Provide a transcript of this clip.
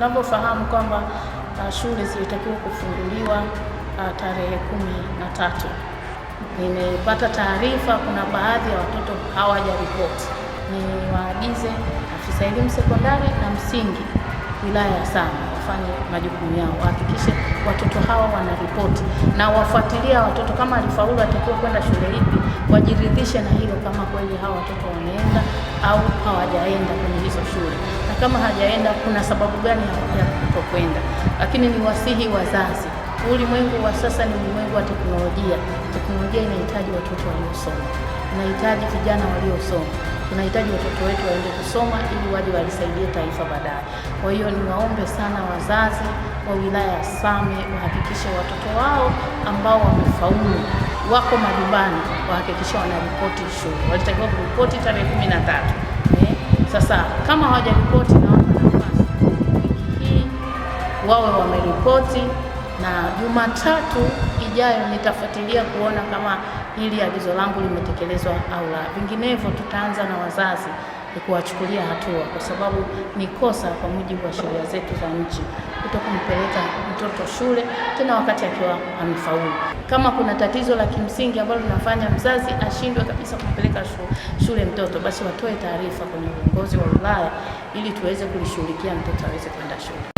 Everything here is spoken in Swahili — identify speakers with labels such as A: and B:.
A: tunavyofahamu kwamba shule zilitakiwa kufunguliwa tarehe 13. Nimepata taarifa kuna baadhi ya watoto hawajaripoti. Niwaagize afisa elimu sekondari na msingi wilaya ya Same wafanye majukumu yao, wahakikishe watoto hawa wanaripoti na wafuatilia watoto, kama alifaulu atakiwa kwenda shule ipi, wajiridhishe na hilo, kama kweli hawa watoto wanaenda au hawajaenda kwenye hizo shule, na kama hajaenda kuna sababu gani ya kutokwenda. Lakini ni wasihi wazazi, ulimwengu wa sasa ni ulimwengu wa teknolojia. Teknolojia inahitaji watoto waliosoma, inahitaji vijana waliosoma, tunahitaji watoto wetu waende kusoma ili waje walisaidie taifa baadaye. Kwa hiyo niwaombe sana wazazi wa wilaya ya Same wahakikishe watoto wao ambao wamefaulu wako majumbani, wahakikishe wanaripoti shule. Walitakiwa kuripoti tarehe 13. Sasa kama hawajaripoti, na nafasi wiki hii wawe wameripoti, na Jumatatu ijayo nitafuatilia kuona kama hili agizo langu limetekelezwa au la. Vinginevyo tutaanza na wazazi kuwachukulia hatua, kwa sababu ni kosa kwa mujibu wa sheria zetu za nchi kutokumpeleka mtoto shule, tena wakati akiwa amefaulu. Kama kuna tatizo la kimsingi ambalo linafanya mzazi ashindwe kabisa kumpeleka shule mtoto, basi watoe taarifa kwenye uongozi wa wilaya ili tuweze kulishughulikia, mtoto aweze kwenda shule.